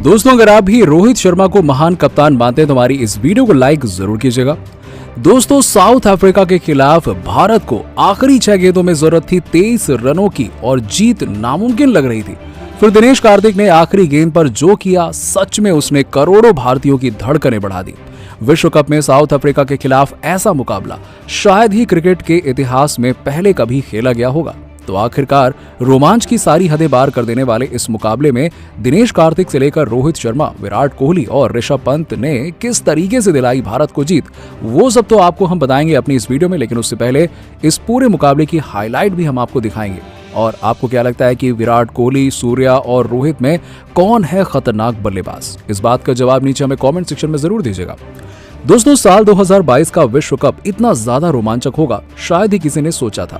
दोस्तों, अगर आप भी रोहित शर्मा को महान कप्तान मानते हैं तो हमारी इस वीडियो को लाइक जरूर कीजिएगा। दोस्तों, साउथ अफ्रीका के खिलाफ भारत को आखिरी 6 गेंदों में जरूरत थी 23 रनों की और जीत नामुमकिन लग रही थी। फिर दिनेश कार्तिक ने आखिरी गेंद पर जो किया, सच में उसने करोड़ों भारतीयों की धड़कनें बढ़ा दी। विश्व कप में साउथ अफ्रीका के खिलाफ ऐसा मुकाबला शायद ही क्रिकेट के इतिहास में पहले कभी खेला गया होगा। तो आखिरकार रोमांच की सारी हदें पार कर देने वाले इस मुकाबले में दिनेश कार्तिक से लेकर रोहित शर्मा, विराट कोहली और ऋषभ पंत ने किस तरीके से दिलाई भारत को जीत, वो सब तो आपको हम बताएंगे अपनी इस वीडियो में। लेकिन उससे पहले इस पूरे मुकाबले की हाईलाइट भी हम आपको दिखाएंगे। और आपको क्या लगता है कि विराट कोहली, सूर्या और रोहित में कौन है खतरनाक बल्लेबाज? इस बात का जवाब नीचे हमें कॉमेंट सेक्शन में जरूर दीजिएगा। दोस्तों, साल 2022 का विश्व कप इतना ज्यादा रोमांचक होगा शायद ही किसी ने सोचा था।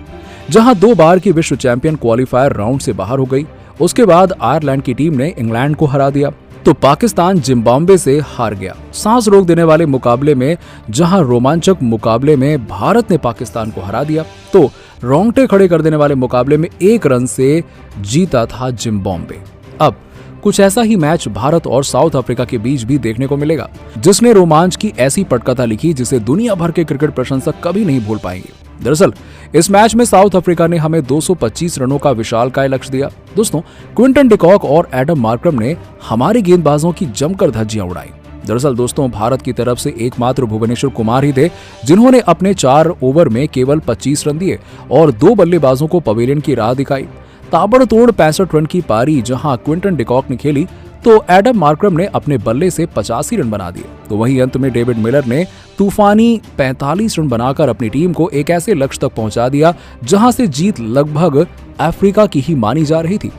जहां 2 बार की विश्व चैंपियन क्वालिफायर राउंड से बाहर हो गई, उसके बाद आयरलैंड की टीम ने इंग्लैंड को हरा दिया, तो पाकिस्तान जिम्बाब्वे से हार गया। सांस रोक देने वाले मुकाबले में जहां रोमांचक मुकाबले में भारत ने पाकिस्तान को हरा दिया, तो रोंगटे खड़े कर देने वाले मुकाबले में 1 रन से जीता था जिम्बाब्वे। अब कुछ ऐसा ही मैच भारत और साउथ अफ्रीका के बीच भी देखने को मिलेगा, जिसने रोमांच की ऐसी पटकथा लिखी जिसे दुनिया भर के क्रिकेट प्रशंसक कभी नहीं भूल पाएंगे। दरअसल इस मैच में साउथ अफ्रीका ने हमें 225 रनों का विशालकाय लक्ष्य दिया। दोस्तों, क्विंटन डिकॉक और एडम मार्क्रम ने हमारे गेंदबाजों की जमकर धज्जियां उड़ाई। दरअसल दोस्तों, भारत की तरफ से एकमात्र भुवनेश्वर कुमार ही थे जिन्होंने अपने 4 ओवर में केवल 25 रन दिए और 2 बल्लेबाजों को पवेलियन की राह दिखाई। ताबड़तोड़ 65 रन की पारी जहां क्विंटन डिकॉक ने खेली, तो एडम मार्क्रम ने अपने बल्ले से 85 रन बना दिए। तो वहीं अंत में डेविड मिलर ने तूफानी 45 रन बनाकर अपनी टीम को एक ऐसे लक्ष्य तक पहुंचा दिया जहां से जीत लगभग अफ्रीका की ही मानी जा रही थी।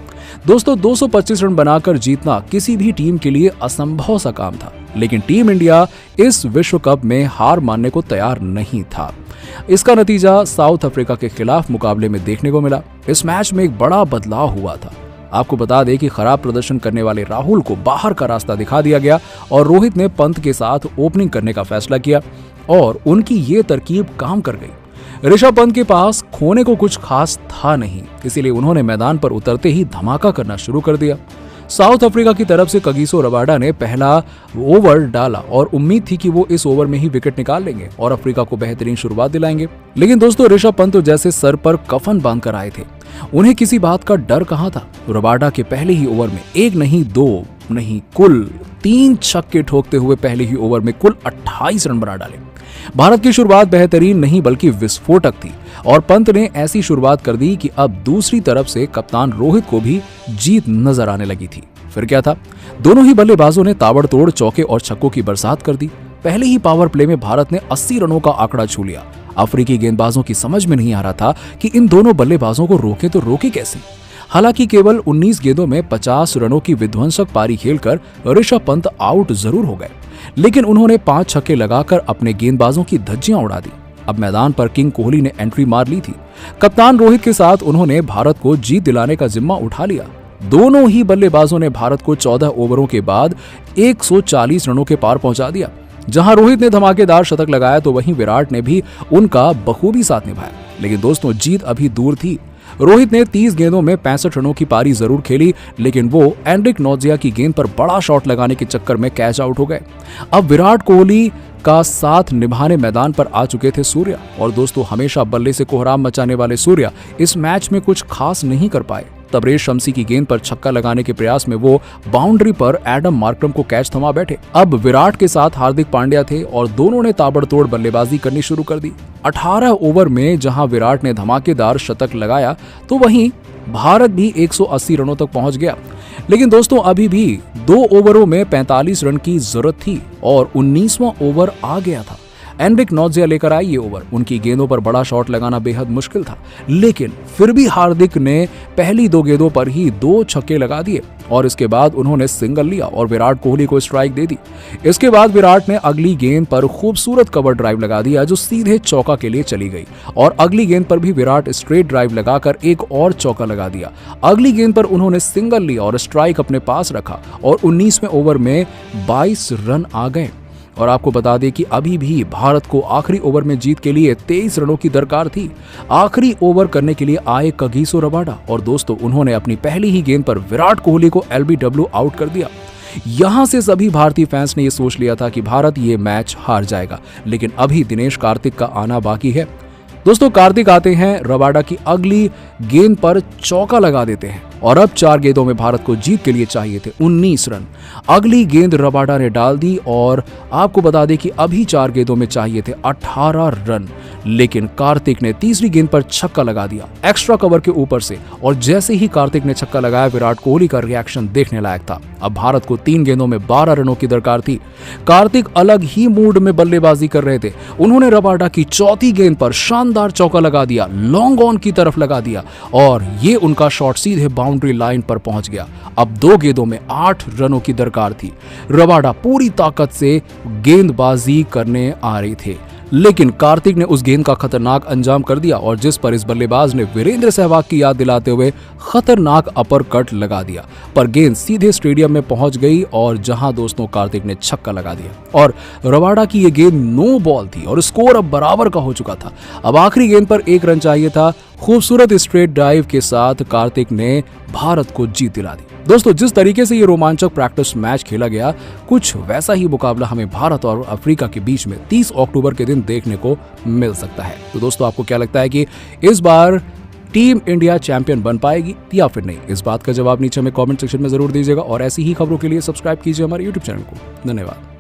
दोस्तों, 225 रन बनाकर जीतना किसी भी टीम के लिए असंभव सा काम था, लेकिन टीम इंडिया इस विश्व कप में हार मानने को तैयार नहीं था। इसका नतीजा साउथ अफ्रीका के खिलाफ मुकाबले में देखने को मिला। इस मैच में एक बड़ा बदलाव हुआ था। आपको बता दें कि खराब प्रदर्शन करने वाले राहुल को बाहर का रास्ता दिखा दिया गया और रोहित ने पंत के साथ ओपनिंग करने का फैसला किया और उनकी ये तरकीब काम कर गई। ऋषभ पंत के पास खोने को कुछ खास था नहीं, इसीलिए उन्होंने मैदान पर उतरते ही धमाका करना शुरू कर दिया। साउथ अफ्रीका की तरफ से कगिसो रबाडा ने पहला ओवर डाला और उम्मीद थी कि वो इस ओवर में ही विकेट निकाल लेंगे और अफ्रीका को बेहतरीन शुरुआत दिलाएंगे। लेकिन दोस्तों, ऋषभ पंत तो जैसे सर पर कफन बांधकर आए थे। उन्हें किसी बात का डर कहां था। रबाडा के पहले ही ओवर में 1 नहीं 2 नहीं कुल 3 छक्के ठोकते हुए पहले ही ओवर में कुल 28 रन बना डाले। भारत की शुरुआत बेहतरीन नहीं बल्कि विस्फोटक थी और पंत ने ऐसी शुरुआत कर दी कि अब दूसरी तरफ से कप्तान रोहित को भी जीत नजर आने लगी थी। फिर क्या था, दोनों ही बल्लेबाजों ने ताबड़तोड़ चौके और छक्कों की बरसात कर दी। पहले ही पावर प्ले में भारत ने 80 रनों का आंकड़ा छू लिया। अफ्रीकी गेंदबाजों की समझ में नहीं आ रहा था कि इन दोनों बल्लेबाजों को रोके तो रोके कैसे। हालांकि केवल 19 गेंदों में 50 रनों की विध्वंसक पारी खेलकर ऋषभ पंत आउट जरूर हो गए, लेकिन उन्होंने 5 छक्के लगाकर अपने गेंदबाजों की धज्जियां उड़ा दी। अब मैदान पर किंग कोहली ने एंट्री मार ली थी। कप्तान रोहित के साथ उन्होंने भारत को जीत दिलाने का जिम्मा उठा लिया। दोनों ही बल्लेबाजों ने भारत को 14 ओवरों के बाद 140 रनों के पार पहुंचा दिया। जहां रोहित ने धमाकेदार शतक लगाया तो वहीं विराट ने भी उनका बखूबी साथ निभाया। लेकिन दोस्तों, जीत अभी दूर थी। रोहित ने 30 गेंदों में 65 रनों की पारी जरूर खेली, लेकिन वो एंड्रिक नोजिया की गेंद पर बड़ा शॉट लगाने के चक्कर में कैच आउट हो गए। अब विराट कोहली का साथ निभाने मैदान पर आ चुके थे सूर्या। और दोस्तों, हमेशा बल्ले से कोहराम मचाने वाले सूर्या इस मैच में कुछ खास नहीं कर पाए। तबरेज शम्सी की गेंद पर छक्का लगाने के प्रयास में वो बाउंड्री पर एडम मार्क्रम को कैच थमा बैठे। अब विराट के साथ हार्दिक पांड्या थे और दोनों ने ताबड़तोड़ बल्लेबाजी करनी शुरू कर दी। 18 ओवर में जहां विराट ने धमाकेदार शतक लगाया, तो वहीं भारत भी 180 रनों तक पहुंच गया। लेकिन दोस्तों, अभी भी 2 ओवरों में 45 रन की जरूरत थी और 19वां ओवर आ गया था। एंड्रिक नोजिया लेकर आई ये ओवर। उनकी गेंदों पर बड़ा शॉट लगाना बेहद मुश्किल था, लेकिन फिर भी हार्दिक ने पहली 2 गेंदों पर ही 2 छक्के लगा दिए और इसके बाद उन्होंने सिंगल लिया और विराट कोहली को स्ट्राइक दे दी। इसके बाद विराट ने अगली गेंद पर खूबसूरत कवर ड्राइव लगा दिया जो सीधे चौका के लिए चली गई और अगली गेंद पर भी विराट स्ट्रेट ड्राइव लगाकर एक और चौका लगा दिया। अगली गेंद पर उन्होंने सिंगल लिया और स्ट्राइक अपने पास रखा और 19वें ओवर में 22 रन आ गए। और आपको बता दें कि अभी भी भारत को आखिरी ओवर में जीत के लिए 23 रनों की दरकार थी। आखिरी ओवर करने के लिए आए कगिसो रबाडा और दोस्तों उन्होंने अपनी पहली ही गेंद पर विराट कोहली को एलबीडब्ल्यू आउट कर दिया। यहां से सभी भारतीय फैंस ने यह सोच लिया था कि भारत ये मैच हार जाएगा, लेकिन अभी दिनेश कार्तिक का आना बाकी है। दोस्तों, कार्तिक आते हैं, रबाडा की अगली गेंद पर चौका लगा देते हैं और अब 4 गेंदों में भारत को जीत के लिए चाहिए थे 19 रन। अगली गेंद रबाडा ने डाल दी और आपको बता दें कि अभी 4 गेंदों में चाहिए थे 18 रन, लेकिन कार्तिक ने तीसरी गेंद पर छक्का लगा दिया एक्स्ट्रा कवर के ऊपर से, और जैसे ही कार्तिक ने छक्का लगाया, विराट कोहली का रिएक्शन देखने लायक था। अब भारत को 3 गेंदों में 12 रनों की दरकार थी। कार्तिक अलग ही मूड में बल्लेबाजी कर रहे थे। उन्होंने रबाडा की चौथी गेंद पर शानदार चौका लगा दिया, लॉन्ग ऑन की तरफ लगा दिया, और ये उनका शॉट सीधे बाउंड्री लाइन पर पहुंच गया। अब 2 गेंदों में 8 रनों की दरकार थी। रबाडा पूरी ताकत से गेंदबाजी करने आ रहे थे, लेकिन कार्तिक ने उस गेंद का खतरनाक अंजाम कर दिया, और जिस पर इस बल्लेबाज ने वीरेंद्र सहवाग की याद दिलाते हुए खतरनाक अपर कट लगा दिया, पर गेंद सीधे स्टेडियम में पहुंच गई, और जहां दोस्तों कार्तिक ने छक्का लगा दिया, और रबाडा की यह गेंद नो बॉल थी और स्कोर अब बराबर का हो चुका था। अब आखिरी गेंद पर 1 रन चाहिए था। खूबसूरत स्ट्रेट ड्राइव के साथ कार्तिक ने भारत को जीत दिला दी। दोस्तों, जिस तरीके से ये रोमांचक प्रैक्टिस मैच खेला गया, कुछ वैसा ही मुकाबला हमें भारत और अफ्रीका के बीच में 30 अक्टूबर के दिन देखने को मिल सकता है। तो दोस्तों, आपको क्या लगता है कि इस बार टीम इंडिया चैंपियन बन पाएगी या फिर नहीं? इस बात का जवाब नीचे हमें कमेंट सेक्शन में जरूर दीजिएगा, और ऐसी ही खबरों के लिए सब्सक्राइब कीजिए हमारे यूट्यूब चैनल को। धन्यवाद।